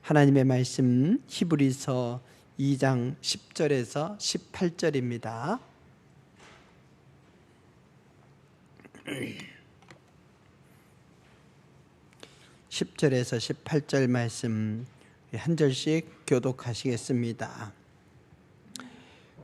하나님의 말씀 히브리서 2장 10절에서 18절입니다. (10절에서) 18절 말씀 한 절씩 교독하시겠습니다.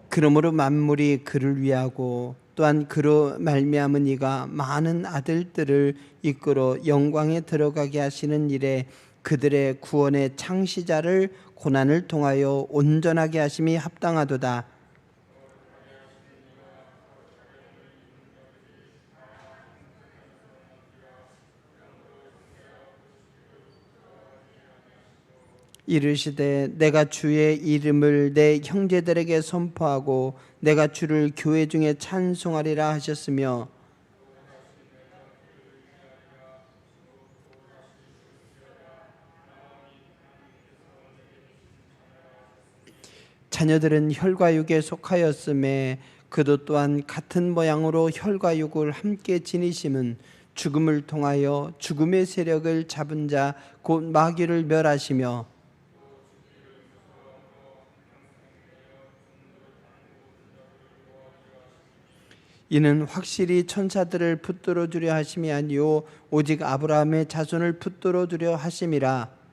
그러므로 만물이 그를 위하고 또한 그로 말미암은 이가 많은 아들들을 이끌어 영광에 들어가게 하시는 일에 그들의 구원의 창시자를 고난을 통하여 온전하게 하심이 합당하도다. 이르시되 내가 주의 이름을 내 형제들에게 선포하고 내가 주를 교회 중에 찬송하리라 하셨으며 자녀들은 혈과 육에 속하였음에 그도 또한 같은 모양으로 혈과 육을 함께 지니심은 죽음을 통하여 죽음의 세력을 잡은 자 곧 마귀를 멸하시며 이는 확실히 천사들을 붙들어 주려 하심이 아니요 오직 아브라함의 자손을 붙들어 주려 하심이라.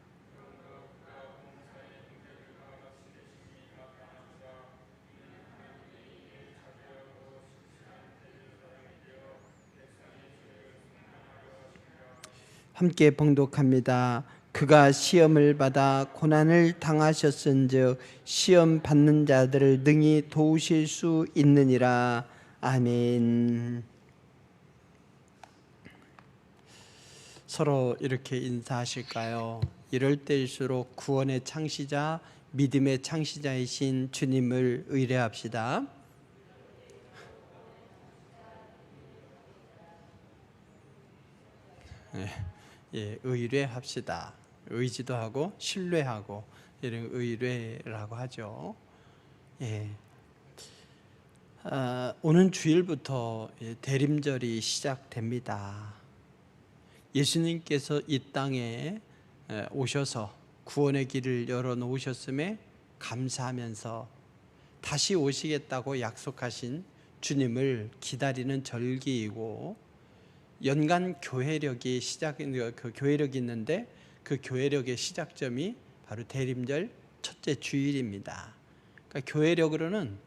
함께 봉독합니다. 그가 시험을 받아 고난을 당하셨은즉 시험 받는 자들을 능히 도우실 수 있느니라. 아멘. 서로 이렇게 인사하실까요? 이럴 때일수록 구원의 창시자, 믿음의 창시자이신 주님을 의뢰합시다. 의뢰합시다. 의지도 하고 신뢰하고 이런 의뢰라고 하죠. 오는 주일부터 대림절이 시작됩니다. 예수님께서 이 땅에 오셔서 구원의 길을 열어놓으셨음에 감사하면서 다시 오시겠다고 약속하신 주님을 기다리는 절기이고 연간 교회력이 교회력이 있는데 그 교회력의 시작점이 바로 대림절 첫째 주일입니다. 그러니까 교회력으로는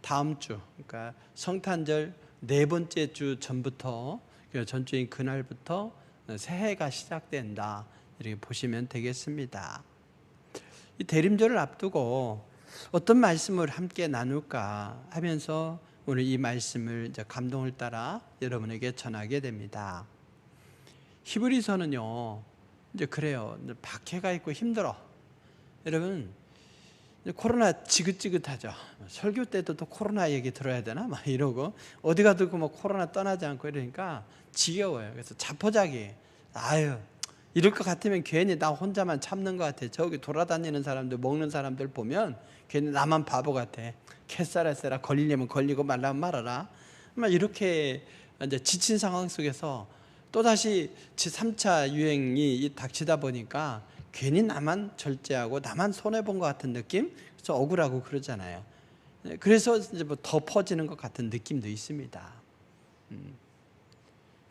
다음 주, 그러니까 성탄절 네 번째 주 전부터 전주인 그날부터 새해가 시작된다 이렇게 보시면 되겠습니다. 이 대림절을 앞두고 어떤 말씀을 함께 나눌까 하면서 오늘 이 말씀을 이제 감동을 따라 여러분에게 전하게 됩니다. 히브리서는요, 이제 그래요. 박해가 있고 힘들어. 여러분, 코로나 지긋지긋하죠. 설교 때도 또 코로나 얘기 들어야 되나? 막 이러고 어디 가도 뭐 코로나 떠나지 않고 이러니까 지겨워요. 그래서 자포자기. 이럴 것 같으면 괜히 나 혼자만 참는 것 같아. 저기 돌아다니는 사람들, 먹는 사람들 보면 괜히 나만 바보 같아. 캐싸라세라 걸리려면 걸리고 말라면 말아라. 막 이렇게 이제 지친 상황 속에서 또다시 3차 유행이 닥치다 보니까 괜히 나만 절제하고 나만 손해본 것 같은 느낌? 그래서 억울하고 그러잖아요. 그래서 이제 뭐 더 퍼지는 것 같은 느낌도 있습니다.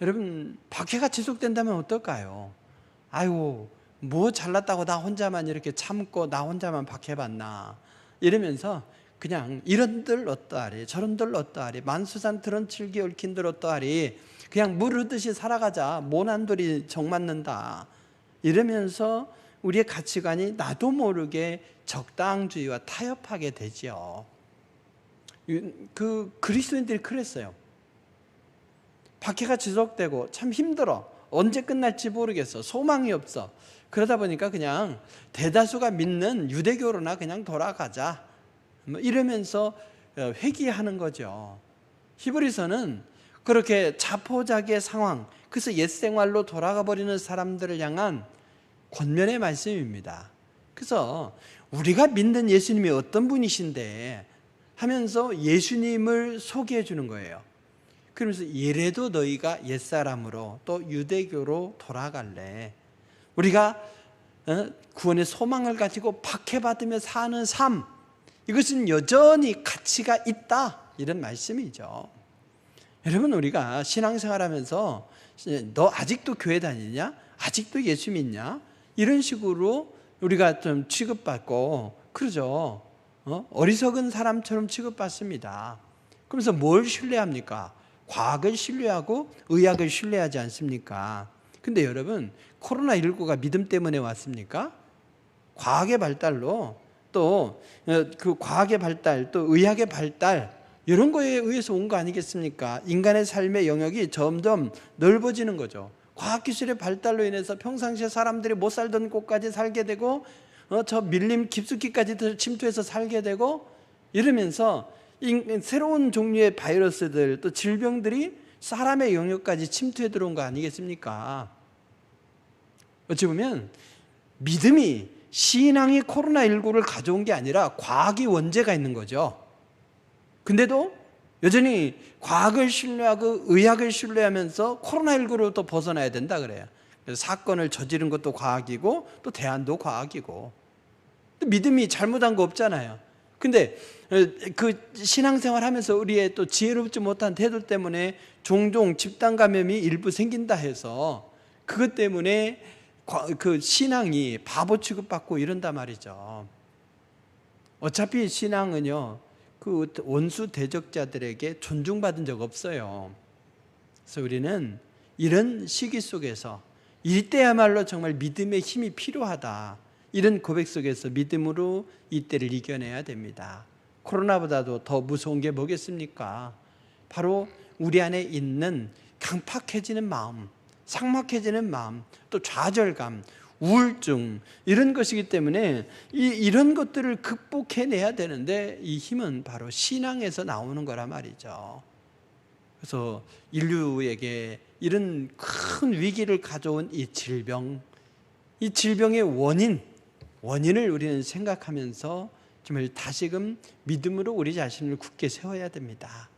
여러분, 박해가 지속된다면 어떨까요? 뭐 잘났다고 나 혼자만 이렇게 참고 나 혼자만 박해받나 이러면서 그냥 이런들 어떠하리 저런들 어떠하리 만수산 드런칠기 얽힌들 어떠하리 그냥 물 흐듯이 살아가자 모난돌이 정맞는다 이러면서 우리의 가치관이 나도 모르게 적당주의와 타협하게 되죠. 그 그리스도인들이 그랬어요. 박해가 지속되고 참 힘들어. 언제 끝날지 모르겠어. 소망이 없어. 그러다 보니까 그냥 대다수가 믿는 유대교로나 그냥 돌아가자. 이러면서 회귀하는 거죠. 히브리서는 그렇게 자포자기의 상황, 그래서 옛 생활로 돌아가 버리는 사람들을 향한 권면의 말씀입니다. 그래서 우리가 믿는 예수님이 어떤 분이신데 하면서 예수님을 소개해 주는 거예요. 그러면서 이래도 너희가 옛사람으로 또 유대교로 돌아갈래. 우리가 구원의 소망을 가지고 박해받으며 사는 삶, 이것은 여전히 가치가 있다, 이런 말씀이죠. 여러분, 우리가 신앙생활하면서 너 아직도 교회 다니냐? 아직도 예수 믿냐? 이런 식으로 우리가 좀 취급받고 그러죠. 어리석은 사람처럼 취급받습니다. 그러면서 뭘 신뢰합니까? 과학을 신뢰하고 의학을 신뢰하지 않습니까? 근데 여러분, 코로나19가 믿음 때문에 왔습니까? 과학의 발달로, 또 그 과학의 발달, 또 의학의 발달, 이런 거에 의해서 온 거 아니겠습니까? 인간의 삶의 영역이 점점 넓어지는 거죠. 과학기술의 발달로 인해서 평상시에 사람들이 못 살던 곳까지 살게 되고, 저 밀림 깊숙이까지 침투해서 살게 되고, 이러면서 새로운 종류의 바이러스들, 또 질병들이 사람의 영역까지 침투해 들어온 거 아니겠습니까? 어찌 보면 믿음이, 신앙이 코로나19를 가져온 게 아니라 과학이 원죄가 있는 거죠. 근데도 여전히 과학을 신뢰하고 의학을 신뢰하면서 코로나19로부터 벗어나야 된다 그래요. 그래서 사건을 저지른 것도 과학이고 또 대안도 과학이고, 또 믿음이 잘못한 거 없잖아요. 근데 그 신앙생활 하면서 우리의 또 지혜롭지 못한 태도 때문에 종종 집단 감염이 일부 생긴다 해서 그것 때문에 그 신앙이 바보 취급받고 이런단 말이죠. 어차피 신앙은요, 그 원수 대적자들에게 존중받은 적 없어요. 그래서 우리는 이런 시기 속에서 이때야말로 정말 믿음의 힘이 필요하다, 이런 고백 속에서 믿음으로 이때를 이겨내야 됩니다. 코로나보다도 더 무서운 게 뭐겠습니까? 바로 우리 안에 있는 강팍해지는 마음, 삭막해지는 마음, 또 좌절감, 우울증, 이런 것이기 때문에 이런 것들을 극복해내야 되는데, 이 힘은 바로 신앙에서 나오는 거란 말이죠. 그래서 인류에게 이런 큰 위기를 가져온 이 질병의 원인을 우리는 생각하면서 정말 다시금 믿음으로 우리 자신을 굳게 세워야 됩니다.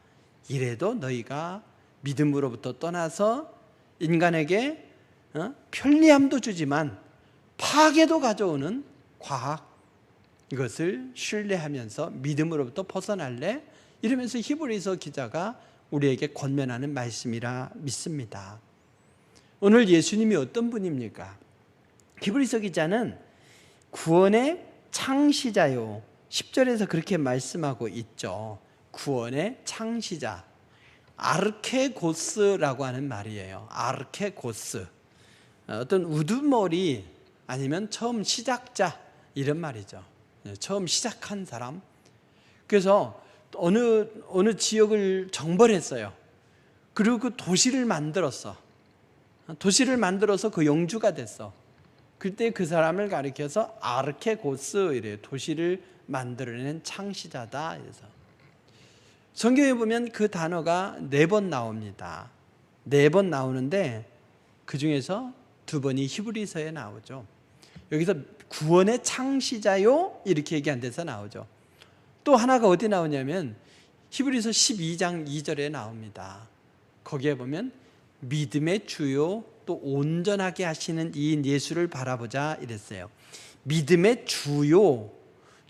이래도 너희가 믿음으로부터 떠나서 인간에게 편리함도 주지만 파괴도 가져오는 과학, 이것을 신뢰하면서 믿음으로부터 벗어날래? 이러면서 히브리서 기자가 우리에게 권면하는 말씀이라 믿습니다. 오늘 예수님이 어떤 분입니까? 히브리서 기자는 구원의 창시자요, 10절에서 그렇게 말씀하고 있죠. 구원의 창시자, 아르케고스라고 하는 말이에요. 아르케고스, 어떤 우두머리 아니면 처음 시작자, 이런 말이죠. 처음 시작한 사람. 그래서 어느 지역을 정벌했어요. 그리고 그 도시를 만들어서 그 영주가 됐어. 그때 그 사람을 가리켜서 아르케고스, 이래요. 도시를 만들어낸 창시자다. 그래서 성경에 보면 그 단어가 4번 나옵니다. 4번 나오는데 그 중에서 2번이 히브리서에 나오죠. 여기서 구원의 창시자요, 이렇게 얘기한 데서 나오죠. 또 하나가 어디 나오냐면 히브리서 12장 2절에 나옵니다. 거기에 보면 믿음의 주요 또 온전하게 하시는 이인 예수를 바라보자, 이랬어요. 믿음의 주요,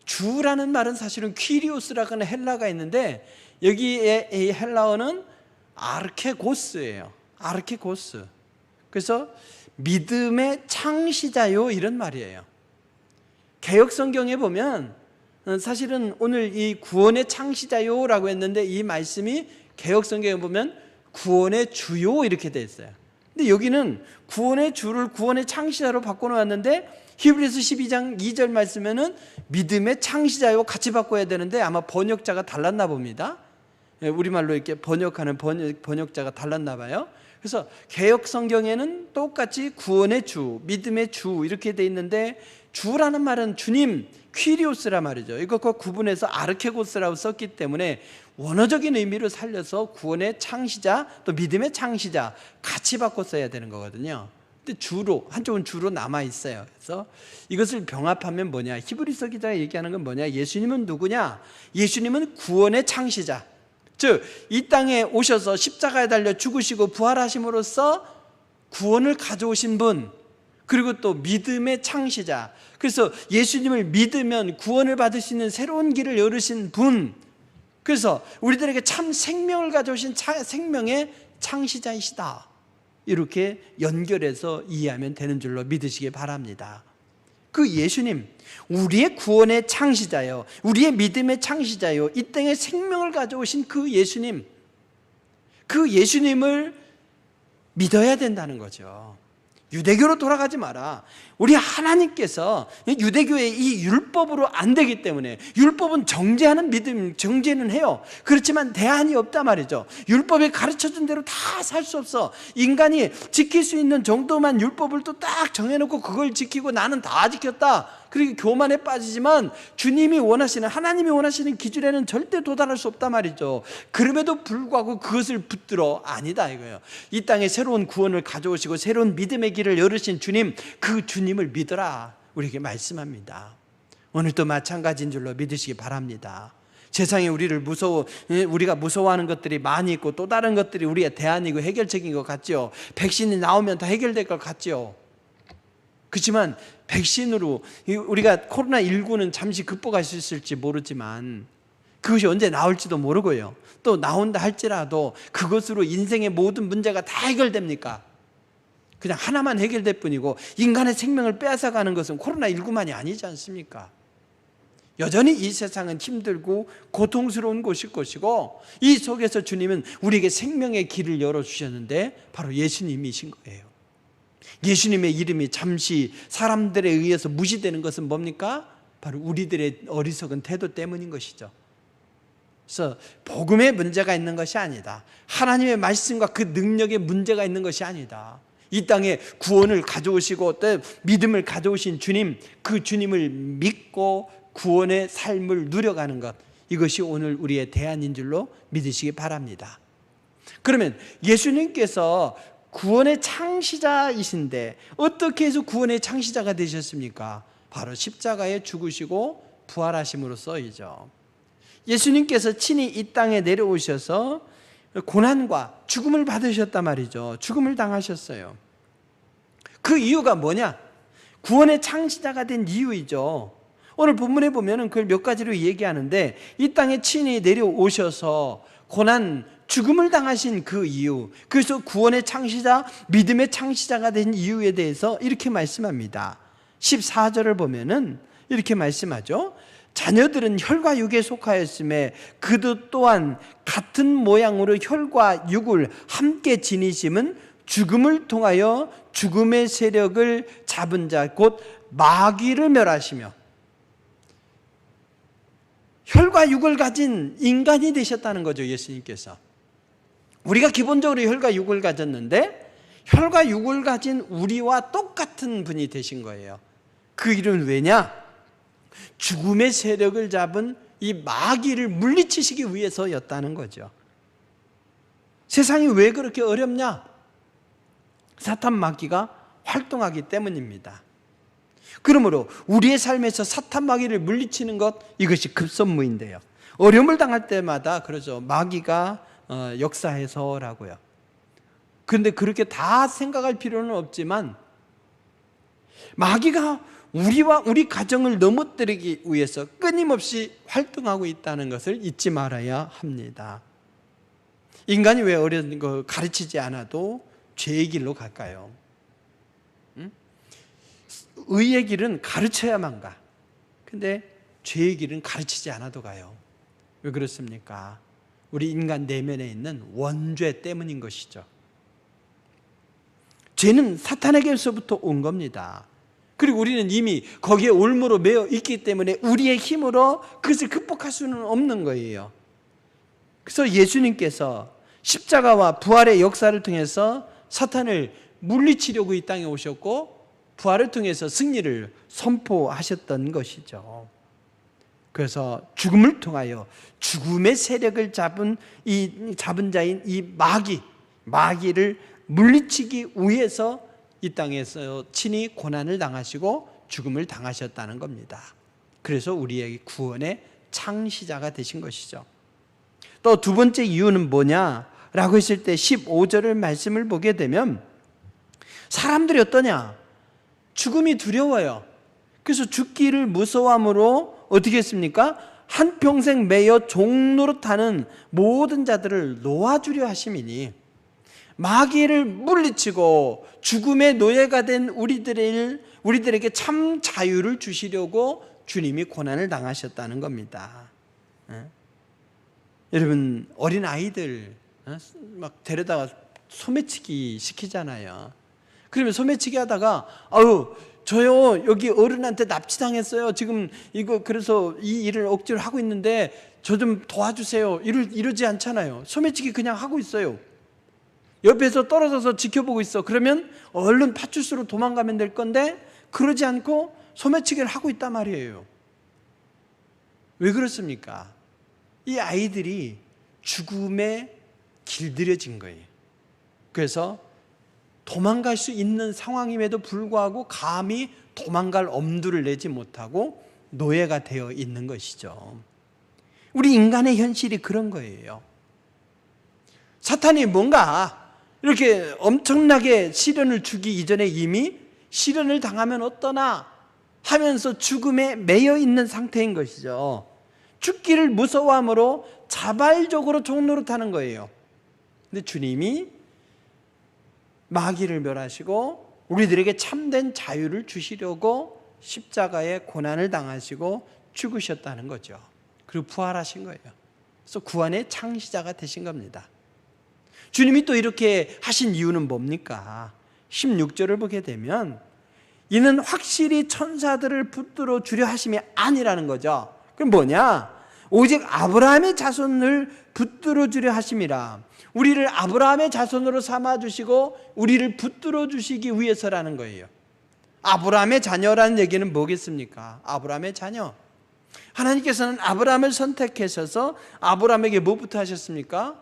주라는 말은 사실은 퀴리오스라고 하는 헬라가 있는데, 여기에 이 헬라어는 아르케고스예요. 아르케고스. 그래서 믿음의 창시자요, 이런 말이에요. 개역 성경에 보면 사실은 오늘 이 구원의 창시자요라고 했는데, 이 말씀이 개역 성경에 보면 구원의 주요, 이렇게 돼 있어요. 근데 여기는 구원의 주를 구원의 창시자로 바꿔놓았는데, 히브리서 12장 2절 말씀에는 믿음의 창시자요 같이 바꿔야 되는데 아마 번역자가 달랐나 봅니다. 우리말로 이렇게 번역하는 번역자가 달랐나 봐요. 그래서 개역 성경에는 똑같이 구원의 주, 믿음의 주, 이렇게 돼 있는데, 주라는 말은 주님, 퀴리오스라 말이죠. 이것과 구분해서 아르케고스라고 썼기 때문에 원어적인 의미를 살려서 구원의 창시자, 또 믿음의 창시자 같이 바꿔 써야 되는 거거든요. 근데 주로, 한쪽은 주로 남아 있어요. 그래서 이것을 병합하면 뭐냐? 히브리서 기자가 얘기하는 건 뭐냐? 예수님은 누구냐? 예수님은 구원의 창시자, 즉 이 땅에 오셔서 십자가에 달려 죽으시고 부활하심으로써 구원을 가져오신 분, 그리고 또 믿음의 창시자. 그래서 예수님을 믿으면 구원을 받을 수 있는 새로운 길을 열으신 분. 그래서 우리들에게 참 생명을 가져오신 생명의 창시자이시다. 이렇게 연결해서 이해하면 되는 줄로 믿으시기 바랍니다. 그 예수님, 우리의 구원의 창시자요, 우리의 믿음의 창시자요, 이 땅에 생명을 가져오신 그 예수님, 그 예수님을 믿어야 된다는 거죠. 유대교로 돌아가지 마라. 우리 하나님께서 유대교의 이 율법으로 안 되기 때문에, 율법은 정죄하는 믿음, 정죄는 해요. 그렇지만 대안이 없단 말이죠. 율법이 가르쳐준 대로 다 살 수 없어. 인간이 지킬 수 있는 정도만 율법을 또 딱 정해놓고 그걸 지키고 나는 다 지켰다, 그리고 교만에 빠지지만 주님이 원하시는, 하나님이 원하시는 기준에는 절대 도달할 수 없단 말이죠. 그럼에도 불구하고 그것을 붙들어 아니다 이거예요. 이 땅에 새로운 구원을 가져오시고 새로운 믿음의 길을 열으신 주님, 그 주님을 믿어라 우리에게 말씀합니다. 오늘도 마찬가지인 줄로 믿으시기 바랍니다. 세상에 우리가 무서워하는 것들이 많이 있고 또 다른 것들이 우리의 대안이고 해결책인 것 같죠. 백신이 나오면 다 해결될 것 같죠. 그렇지만 백신으로 우리가 코로나19는 잠시 극복할 수 있을지 모르지만 그것이 언제 나올지도 모르고요. 또 나온다 할지라도 그것으로 인생의 모든 문제가 다 해결됩니까? 그냥 하나만 해결될 뿐이고, 인간의 생명을 빼앗아가는 것은 코로나19만이 아니지 않습니까? 여전히 이 세상은 힘들고 고통스러운 곳일 것이고, 이 속에서 주님은 우리에게 생명의 길을 열어주셨는데 바로 예수님이신 거예요. 예수님의 이름이 잠시 사람들에 의해서 무시되는 것은 뭡니까? 바로 우리들의 어리석은 태도 때문인 것이죠. 그래서 복음에 문제가 있는 것이 아니다, 하나님의 말씀과 그 능력에 문제가 있는 것이 아니다, 이 땅에 구원을 가져오시고 또 믿음을 가져오신 주님, 그 주님을 믿고 구원의 삶을 누려가는 것, 이것이 오늘 우리의 대안인 줄로 믿으시기 바랍니다. 그러면 예수님께서 구원의 창시자이신데 어떻게 해서 구원의 창시자가 되셨습니까? 바로 십자가에 죽으시고 부활하심으로써이죠. 예수님께서 친히 이 땅에 내려오셔서 고난과 죽음을 받으셨단 말이죠. 죽음을 당하셨어요. 그 이유가 뭐냐? 구원의 창시자가 된 이유이죠. 오늘 본문에 보면 그걸 몇 가지로 얘기하는데, 이 땅에 친히 내려오셔서 고난, 죽음을 당하신 그 이유, 그래서 구원의 창시자, 믿음의 창시자가 된 이유에 대해서 이렇게 말씀합니다. 14절을 보면은 이렇게 말씀하죠. 자녀들은 혈과 육에 속하였음에 그도 또한 같은 모양으로 혈과 육을 함께 지니심은 죽음을 통하여 죽음의 세력을 잡은 자 곧 마귀를 멸하시며, 혈과 육을 가진 인간이 되셨다는 거죠. 예수님께서 우리가 기본적으로 혈과 육을 가졌는데 혈과 육을 가진 우리와 똑같은 분이 되신 거예요. 그 일은 왜냐? 죽음의 세력을 잡은 이 마귀를 물리치시기 위해서였다는 거죠. 세상이 왜 그렇게 어렵냐? 사탄 마귀가 활동하기 때문입니다. 그러므로 우리의 삶에서 사탄 마귀를 물리치는 것, 이것이 급선무인데요. 어려움을 당할 때마다 그러죠. 마귀가 역사해서라고요. 그런데 그렇게 다 생각할 필요는 없지만 마귀가 우리와 우리 가정을 넘어뜨리기 위해서 끊임없이 활동하고 있다는 것을 잊지 말아야 합니다. 인간이 왜 어려운 거 가르치지 않아도 죄의 길로 갈까요? 의의 길은 가르쳐야만 가. 근데 죄의 길은 가르치지 않아도 가요. 왜 그렇습니까? 우리 인간 내면에 있는 원죄 때문인 것이죠. 죄는 사탄에게서부터 온 겁니다. 그리고 우리는 이미 거기에 올무로 매여 있기 때문에 우리의 힘으로 그것을 극복할 수는 없는 거예요. 그래서 예수님께서 십자가와 부활의 역사를 통해서 사탄을 물리치려고 이 땅에 오셨고, 부활을 통해서 승리를 선포하셨던 것이죠. 그래서 죽음을 통하여 죽음의 세력을 잡은 자인 이 마귀를 물리치기 위해서 이 땅에서 친히 고난을 당하시고 죽음을 당하셨다는 겁니다. 그래서 우리의 구원의 창시자가 되신 것이죠. 또 두 번째 이유는 뭐냐라고 했을 때 15절을 말씀을 보게 되면, 사람들이 어떠냐? 죽음이 두려워요. 그래서 죽기를 무서워함으로 어떻게 했습니까? 한평생 매여 종노릇하는 모든 자들을 놓아주려 하심이니 마귀를 물리치고 죽음의 노예가 된 우리들에게 참 자유를 주시려고 주님이 고난을 당하셨다는 겁니다. 여러분, 어린 아이들 막 데려다가 소매치기 시키잖아요. 그러면 소매치기 하다가 저요 여기 어른한테 납치당했어요. 지금 이거 그래서 이 일을 억지로 하고 있는데 저 좀 도와주세요. 이러지 않잖아요. 소매치기 그냥 하고 있어요. 옆에서 떨어져서 지켜보고 있어. 그러면 얼른 파출소로 도망가면 될 건데 그러지 않고 소매치기를 하고 있단 말이에요. 왜 그렇습니까? 이 아이들이 죽음에 길들여진 거예요. 그래서 도망갈 수 있는 상황임에도 불구하고 감히 도망갈 엄두를 내지 못하고 노예가 되어 있는 것이죠. 우리 인간의 현실이 그런 거예요. 사탄이 뭔가 이렇게 엄청나게 시련을 주기 이전에 이미 시련을 당하면 어떠나 하면서 죽음에 매여 있는 상태인 것이죠. 죽기를 무서워함으로 자발적으로 종노릇하는 거예요. 근데 주님이 마귀를 멸하시고 우리들에게 참된 자유를 주시려고 십자가에 고난을 당하시고 죽으셨다는 거죠. 그리고 부활하신 거예요. 그래서 구원의 창시자가 되신 겁니다. 주님이 또 이렇게 하신 이유는 뭡니까? 16절을 보게 되면 이는 확실히 천사들을 붙들어 주려 하심이 아니라는 거죠. 그럼 뭐냐? 오직 아브라함의 자손을 붙들어 주려 하심이라. 우리를 아브라함의 자손으로 삼아주시고 우리를 붙들어 주시기 위해서라는 거예요. 아브라함의 자녀라는 얘기는 뭐겠습니까? 아브라함의 자녀. 하나님께서는 아브라함을 선택하셔서 아브라함에게 뭐부터 하셨습니까?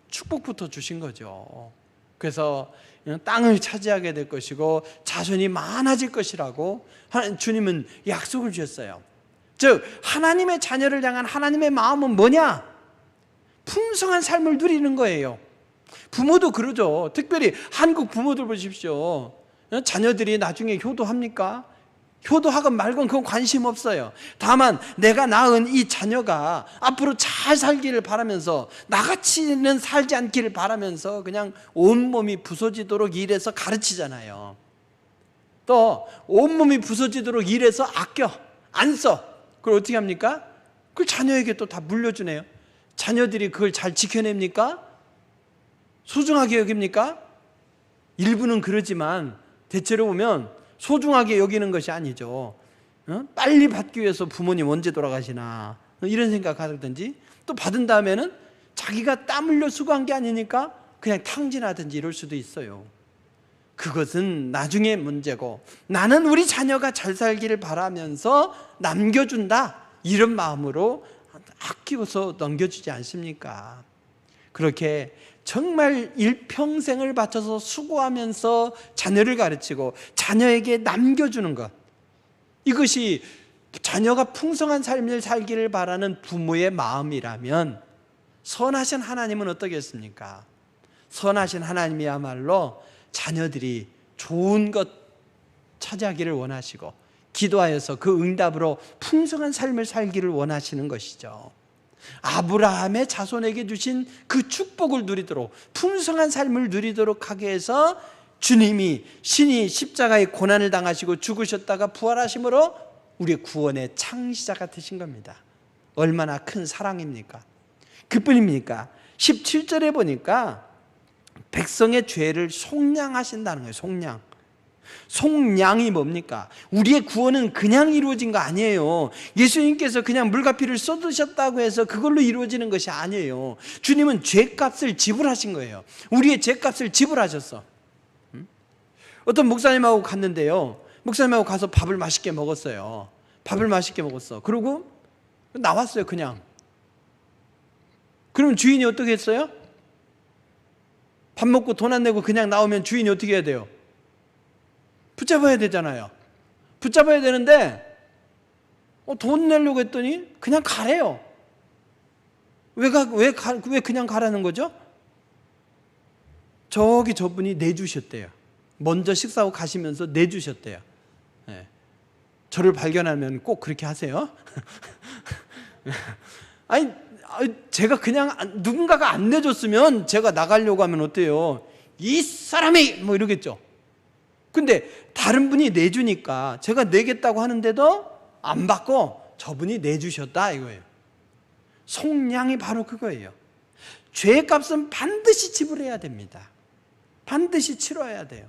축복부터 주신 거죠. 그래서 땅을 차지하게 될 것이고 자손이 많아질 것이라고 주님은 약속을 주셨어요. 즉 하나님의 자녀를 향한 하나님의 마음은 뭐냐? 풍성한 삶을 누리는 거예요. 부모도 그러죠. 특별히 한국 부모들 보십시오. 자녀들이 나중에 효도합니까? 효도하건 말건 그건 관심 없어요. 다만 내가 낳은 이 자녀가 앞으로 잘 살기를 바라면서 나같이는 살지 않기를 바라면서 그냥 온몸이 부서지도록 일해서 가르치잖아요. 또 온몸이 부서지도록 일해서 아껴 안 써. 그걸 어떻게 합니까? 그걸 자녀에게 또 다 물려주네요. 자녀들이 그걸 잘 지켜냅니까? 소중하게 여깁니까? 일부는 그러지만 대체로 보면 소중하게 여기는 것이 아니죠. 빨리 받기 위해서 부모님 언제 돌아가시나 이런 생각하든지 또 받은 다음에는 자기가 땀 흘려 수고한 게 아니니까 그냥 탕진하든지 이럴 수도 있어요. 그것은 나중에 문제고 나는 우리 자녀가 잘 살기를 바라면서 남겨준다 이런 마음으로 아끼고서 넘겨주지 않습니까? 그렇게 정말 일평생을 바쳐서 수고하면서 자녀를 가르치고 자녀에게 남겨주는 것, 이것이 자녀가 풍성한 삶을 살기를 바라는 부모의 마음이라면 선하신 하나님은 어떠겠습니까? 선하신 하나님이야말로 자녀들이 좋은 것 차지하기를 원하시고 기도하여서 그 응답으로 풍성한 삶을 살기를 원하시는 것이죠. 아브라함의 자손에게 주신 그 축복을 누리도록 풍성한 삶을 누리도록 하게 해서 주님이 신이 십자가의 고난을 당하시고 죽으셨다가 부활하심으로 우리의 구원의 창시자가 되신 겁니다. 얼마나 큰 사랑입니까? 그뿐입니까? 17절에 보니까 백성의 죄를 속량하신다는 거예요. 속량. 속량이 뭡니까? 우리의 구원은 그냥 이루어진 거 아니에요. 예수님께서 그냥 물과 피를 쏟으셨다고 해서 그걸로 이루어지는 것이 아니에요. 주님은 죄값을 지불하신 거예요. 우리의 죄값을 지불하셨어. 어떤 목사님하고 갔는데요, 목사님하고 가서 밥을 맛있게 먹었어요. 밥을 맛있게 먹었어. 그리고 나왔어요. 그냥. 그럼 주인이 어떻게 했어요? 밥 먹고 돈 안 내고 그냥 나오면 주인이 어떻게 해야 돼요? 붙잡아야 되잖아요. 붙잡아야 되는데 돈 내려고 했더니 그냥 가래요. 왜 그냥 가라는 거죠? 저분이 내주셨대요. 먼저 식사하고 가시면서 내주셨대요. 저를 발견하면 꼭 그렇게 하세요. 아니, 제가 그냥 누군가가 안 내줬으면 제가 나가려고 하면 어때요? 이 사람이 뭐 이러겠죠. 근데 다른 분이 내주니까 제가 내겠다고 하는데도 안 받고 저분이 내주셨다 이거예요. 속량이 바로 그거예요. 죄값은 반드시 지불해야 됩니다. 반드시 치러야 돼요.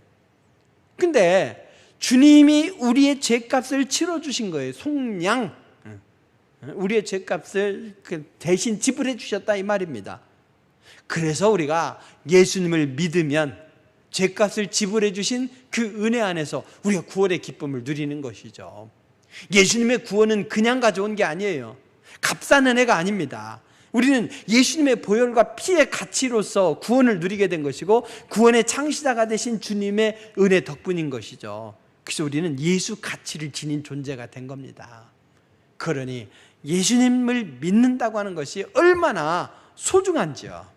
근데 주님이 우리의 죄값을 치러주신 거예요. 속량. 우리의 죄값을 대신 지불해 주셨다 이 말입니다. 그래서 우리가 예수님을 믿으면 죄값을 지불해 주신 그 은혜 안에서 우리가 구원의 기쁨을 누리는 것이죠. 예수님의 구원은 그냥 가져온 게 아니에요. 값싼 은혜가 아닙니다. 우리는 예수님의 보혈과 피의 가치로서 구원을 누리게 된 것이고 구원의 창시자가 되신 주님의 은혜 덕분인 것이죠. 그래서 우리는 예수 가치를 지닌 존재가 된 겁니다. 그러니 예수님을 믿는다고 하는 것이 얼마나 소중한지요.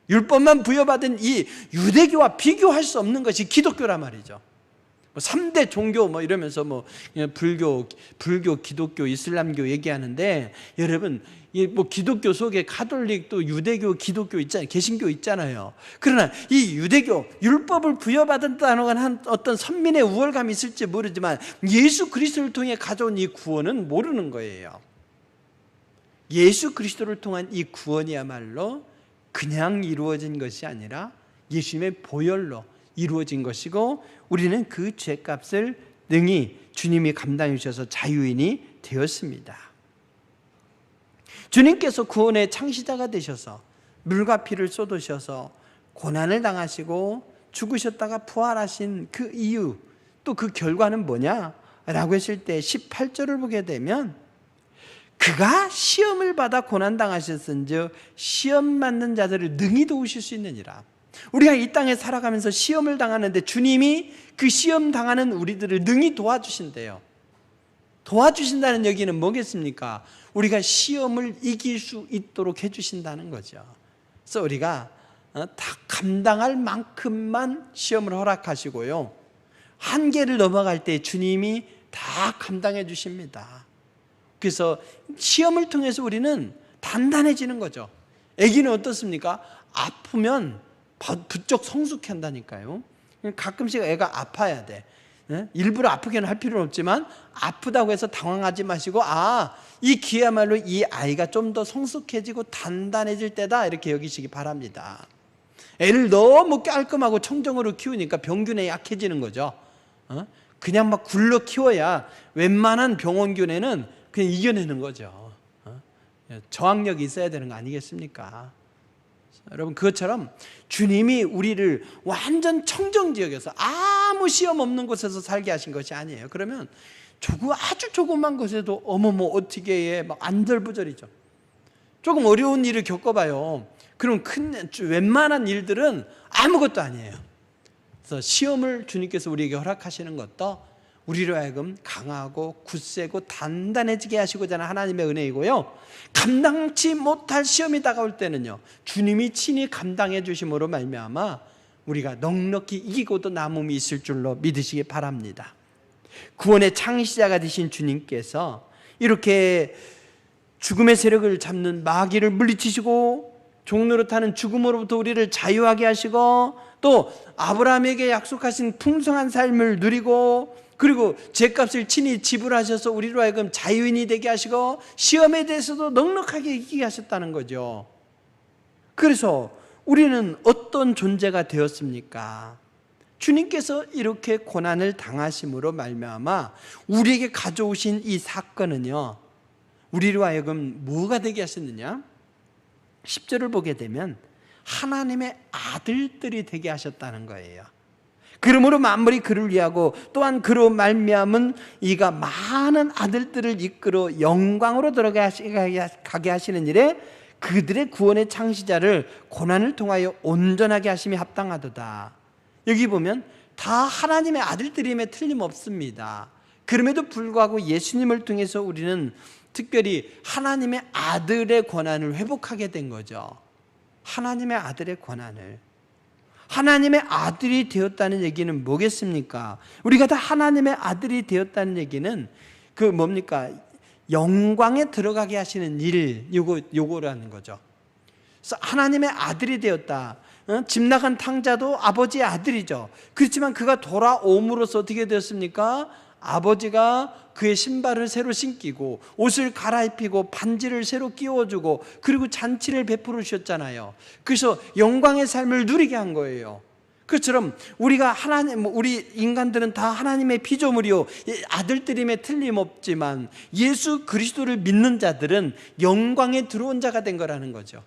율법만 부여받은 이 유대교와 비교할 수 없는 것이 기독교란 말이죠. 3대 종교 뭐 이러면서 뭐 불교, 기독교, 이슬람교 얘기하는데 여러분 뭐 기독교 속에 가톨릭 또 유대교, 기독교 있잖아요. 개신교 있잖아요. 그러나 이 유대교 율법을 부여받았다는 건 한 어떤 선민의 우월감이 있을지 모르지만 예수 그리스도를 통해 가져온 이 구원은 모르는 거예요. 예수 그리스도를 통한 이 구원이야말로 그냥 이루어진 것이 아니라 예수님의 보혈로 이루어진 것이고 우리는 그 죄값을 능히 주님이 감당해 주셔서 자유인이 되었습니다. 주님께서 구원의 창시자가 되셔서 물과 피를 쏟으셔서 고난을 당하시고 죽으셨다가 부활하신 그 이유 또 그 결과는 뭐냐라고 했을 때 18절을 보게 되면 그가 시험을 받아 고난당하셨은즉 시험 맞는 자들을 능히 도우실 수 있느니라. 우리가 이 땅에 살아가면서 시험을 당하는데 주님이 그 시험 당하는 우리들을 능히 도와주신대요. 도와주신다는 얘기는 뭐겠습니까? 우리가 시험을 이길 수 있도록 해주신다는 거죠. 그래서 우리가 다 감당할 만큼만 시험을 허락하시고요, 한계를 넘어갈 때 주님이 다 감당해 주십니다. 그래서 시험을 통해서 우리는 단단해지는 거죠. 아기는 어떻습니까? 아프면 부쩍 성숙한다니까요. 가끔씩 애가 아파야 돼. 일부러 아프게는 할 필요는 없지만 아프다고 해서 당황하지 마시고 이 기회야말로 이 아이가 좀 더 성숙해지고 단단해질 때다 이렇게 여기시기 바랍니다. 애를 너무 깔끔하고 청정으로 키우니까 병균에 약해지는 거죠. 그냥 막 굴러 키워야 웬만한 병원균에는 그냥 이겨내는 거죠. 저항력이 있어야 되는 거 아니겠습니까? 여러분 그것처럼 주님이 우리를 완전 청정지역에서 아무 시험 없는 곳에서 살게 하신 것이 아니에요. 그러면 아주 조그만 것에도 어머머 어떻게 해 막 안절부절이죠. 조금 어려운 일을 겪어봐요. 그럼 웬만한 일들은 아무것도 아니에요. 그래서 시험을 주님께서 우리에게 허락하시는 것도 우리로 하여금 강하고 굳세고 단단해지게 하시고자 하는 하나님의 은혜이고요, 감당치 못할 시험이 다가올 때는요 주님이 친히 감당해 주심으로 말미암아 우리가 넉넉히 이기고도 남음이 있을 줄로 믿으시기 바랍니다. 구원의 창시자가 되신 주님께서 이렇게 죽음의 세력을 잡는 마귀를 물리치시고 종노릇하는 죽음으로부터 우리를 자유하게 하시고 또 아브라함에게 약속하신 풍성한 삶을 누리고 그리고 죄값을 친히 지불하셔서 우리로 하여금 자유인이 되게 하시고 시험에 대해서도 넉넉하게 이기게 하셨다는 거죠. 그래서 우리는 어떤 존재가 되었습니까? 주님께서 이렇게 고난을 당하심으로 말미암아 우리에게 가져오신 이 사건은요 우리로 하여금 뭐가 되게 하셨느냐? 10절을 보게 되면 하나님의 아들들이 되게 하셨다는 거예요. 그러므로 만물이 그를 위하고 또한 그로 말미암은 이가 많은 아들들을 이끌어 영광으로 들어가게 하시는 일에 그들의 구원의 창시자를 고난을 통하여 온전하게 하심이 합당하도다. 여기 보면 다 하나님의 아들들임에 틀림없습니다. 그럼에도 불구하고 예수님을 통해서 우리는 특별히 하나님의 아들의 권한을 회복하게 된 거죠. 하나님의 아들의 권한을. 하나님의 아들이 되었다는 얘기는 뭐겠습니까? 우리가 다 하나님의 아들이 되었다는 얘기는 그 뭡니까? 영광에 들어가게 하시는 일, 요거라는 거죠. 그래서 하나님의 아들이 되었다. 집 나간 탕자도 아버지의 아들이죠. 그렇지만 그가 돌아옴으로써 어떻게 되었습니까? 아버지가 그의 신발을 새로 신기고 옷을 갈아입히고 반지를 새로 끼워주고 그리고 잔치를 베풀어 주셨잖아요. 그래서 영광의 삶을 누리게 한 거예요. 그처럼 우리가 우리 인간들은 다 하나님의 피조물이요 아들들임에 틀림없지만 예수 그리스도를 믿는 자들은 영광에 들어온 자가 된 거라는 거죠.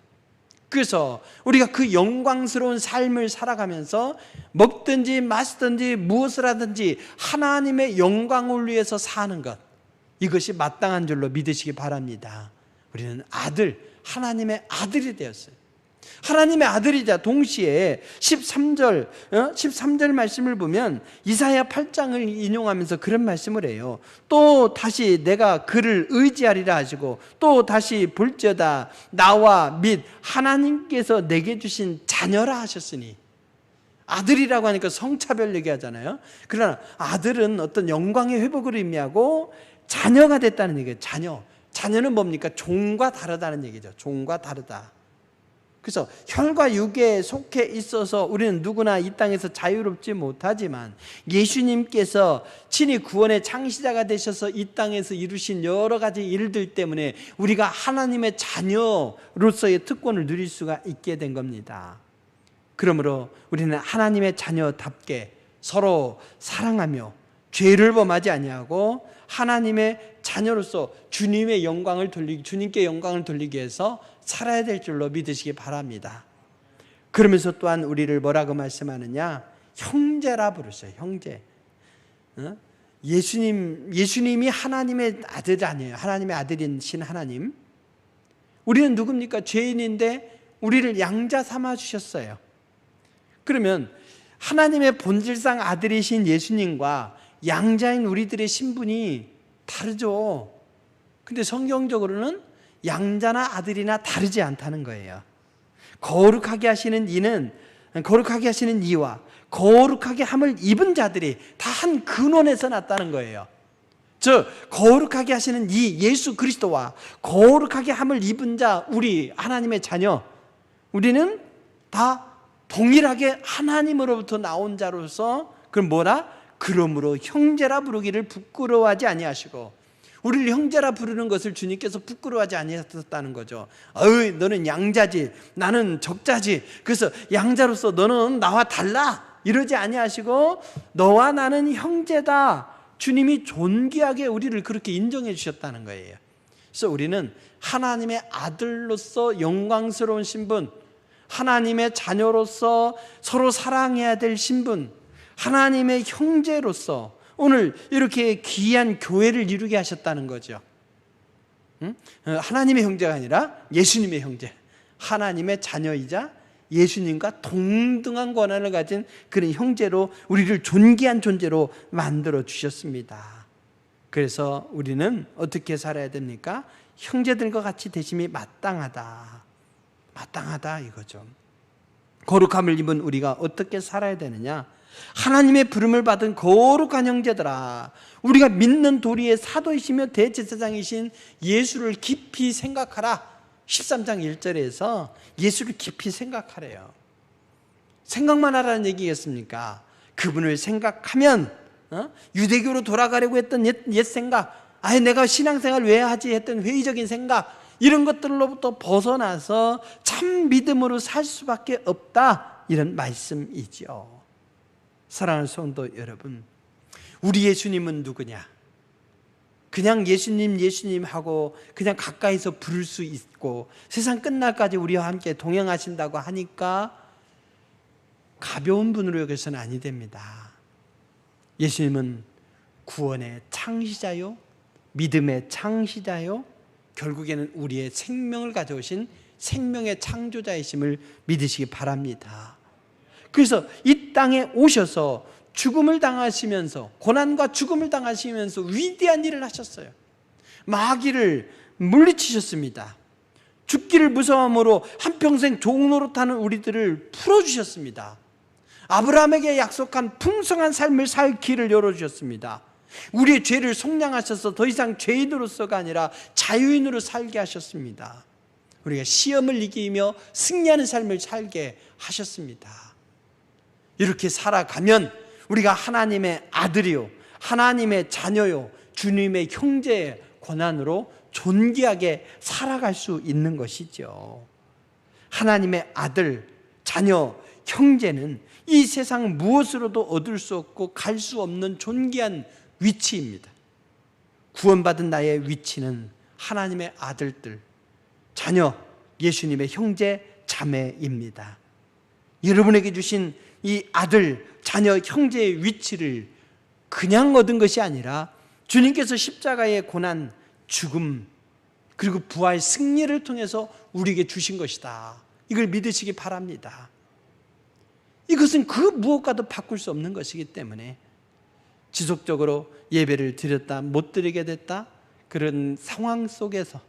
그래서 우리가 그 영광스러운 삶을 살아가면서 먹든지 마시든지 무엇을 하든지 하나님의 영광을 위해서 사는 것, 이것이 마땅한 줄로 믿으시기 바랍니다. 우리는 하나님의 아들이 되었어요. 하나님의 아들이자 동시에 13절 말씀을 보면 이사야 8장을 인용하면서 그런 말씀을 해요. 또 다시 내가 그를 의지하리라 하시고 또 다시 볼지어다 나와 및 하나님께서 내게 주신 자녀라 하셨으니, 아들이라고 하니까 성차별 얘기하잖아요. 그러나 아들은 어떤 영광의 회복을 의미하고 자녀가 됐다는 얘기예요. 자녀는 뭡니까? 종과 다르다는 얘기죠. 종과 다르다. 그래서 혈과 육에 속해 있어서 우리는 누구나 이 땅에서 자유롭지 못하지만 예수님께서 친히 구원의 창시자가 되셔서 이 땅에서 이루신 여러 가지 일들 때문에 우리가 하나님의 자녀로서의 특권을 누릴 수가 있게 된 겁니다. 그러므로 우리는 하나님의 자녀답게 서로 사랑하며 죄를 범하지 아니하고 하나님의 자녀로서 주님께 영광을 돌리기 위해서 살아야 될 줄로 믿으시기 바랍니다. 그러면서 또한 우리를 뭐라고 말씀하느냐? 형제라 부르세요. 형제. 예수님이 하나님의 아들 아니에요. 하나님의 아들이신 하나님. 우리는 누굽니까? 죄인인데 우리를 양자 삼아 주셨어요. 그러면 하나님의 본질상 아들이신 예수님과 양자인 우리들의 신분이 다르죠. 근데 성경적으로는 양자나 아들이나 다르지 않다는 거예요. 거룩하게 하시는 이와 거룩하게 함을 입은 자들이 다 한 근원에서 났다는 거예요. 즉 거룩하게 하시는 이 예수 그리스도와 거룩하게 함을 입은 자, 우리 하나님의 자녀, 우리는 다 동일하게 하나님으로부터 나온 자로서 그럼 그러므로 형제라 부르기를 부끄러워하지 아니하시고, 우리를 형제라 부르는 것을 주님께서 부끄러워하지 아니하셨다는 거죠. 너는 양자지, 나는 적자지, 그래서 양자로서 너는 나와 달라 이러지 아니하시고 너와 나는 형제다. 주님이 존귀하게 우리를 그렇게 인정해 주셨다는 거예요. 그래서 우리는 하나님의 아들로서 영광스러운 신분, 하나님의 자녀로서 서로 사랑해야 될 신분, 하나님의 형제로서 오늘 이렇게 귀한 교회를 이루게 하셨다는 거죠. 하나님의 형제가 아니라 예수님의 형제, 하나님의 자녀이자 예수님과 동등한 권한을 가진 그런 형제로 우리를 존귀한 존재로 만들어 주셨습니다. 그래서 우리는 어떻게 살아야 됩니까? 형제들과 같이 되심이 마땅하다 이거죠. 거룩함을 입은 우리가 어떻게 살아야 되느냐? 하나님의 부름을 받은 거룩한 형제들아, 우리가 믿는 도리의 사도이시며 대제사장이신 예수를 깊이 생각하라. 13장 1절에서 예수를 깊이 생각하래요. 생각만 하라는 얘기겠습니까? 그분을 생각하면 유대교로 돌아가려고 했던 옛 생각, 내가 신앙생활 왜 하지 했던 회의적인 생각, 이런 것들로부터 벗어나서 참 믿음으로 살 수밖에 없다, 이런 말씀이죠. 사랑하는 성도 여러분, 우리 예수님은 누구냐? 그냥 예수님 하고 그냥 가까이서 부를 수 있고 세상 끝날까지 우리와 함께 동행하신다고 하니까 가벼운 분으로 여겨서는 아니 됩니다. 예수님은 구원의 창시자요, 믿음의 창시자요, 결국에는 우리의 생명을 가져오신 생명의 창조자이심을 믿으시기 바랍니다. 그래서 이 땅에 오셔서 죽음을 당하시면서, 고난과 죽음을 당하시면서 위대한 일을 하셨어요. 마귀를 물리치셨습니다. 죽기를 무서워함으로 한평생 종노릇하는 우리들을 풀어주셨습니다. 아브라함에게 약속한 풍성한 삶을 살 길을 열어주셨습니다. 우리의 죄를 속량하셔서 더 이상 죄인으로서가 아니라 자유인으로 살게 하셨습니다. 우리가 시험을 이기며 승리하는 삶을 살게 하셨습니다. 이렇게 살아가면 우리가 하나님의 아들이요, 하나님의 자녀요, 주님의 형제의 권한으로 존귀하게 살아갈 수 있는 것이죠. 하나님의 아들, 자녀, 형제는 이 세상 무엇으로도 얻을 수 없고 갈 수 없는 존귀한 위치입니다. 구원받은 나의 위치는 하나님의 아들들, 자녀, 예수님의 형제, 자매입니다. 여러분에게 주신 이 아들, 자녀, 형제의 위치를 그냥 얻은 것이 아니라 주님께서 십자가의 고난, 죽음, 그리고 부활, 승리를 통해서 우리에게 주신 것이다. 이걸 믿으시기 바랍니다. 이것은 그 무엇과도 바꿀 수 없는 것이기 때문에 지속적으로 예배를 드렸다, 못 드리게 됐다, 그런 상황 속에서,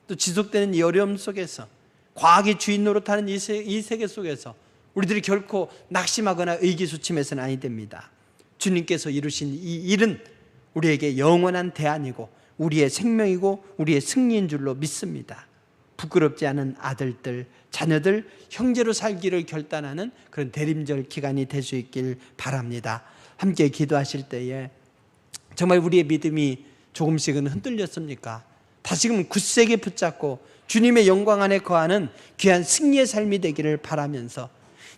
또 지속되는 이 어려움 속에서, 과학의 주인 노릇하는 이 세계 속에서 우리들이 결코 낙심하거나 의기소침해서는 아니 됩니다. 주님께서 이루신 이 일은 우리에게 영원한 대안이고 우리의 생명이고 우리의 승리인 줄로 믿습니다. 부끄럽지 않은 아들들, 자녀들, 형제로 살기를 결단하는 그런 대림절 기간이 될 수 있길 바랍니다. 함께 기도하실 때에 정말 우리의 믿음이 조금씩은 흔들렸습니까? 다시금 굳세게 붙잡고 주님의 영광 안에 거하는 귀한 승리의 삶이 되기를 바라면서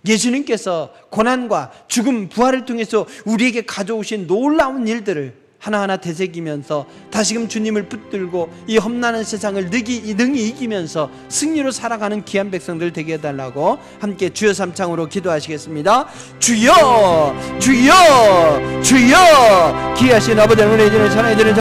예수님께서 고난과 죽음, 부활을 통해서 우리에게 가져오신 놀라운 일들을 하나하나 되새기면서 다시금 주님을 붙들고 이 험난한 세상을 능히 이기면서 승리로 살아가는 귀한 백성들 되게 해달라고 함께 주여 삼창으로 기도하시겠습니다. 주여, 주여, 주여. 귀하신 아버지, 은혜 주는 찬양해 드리는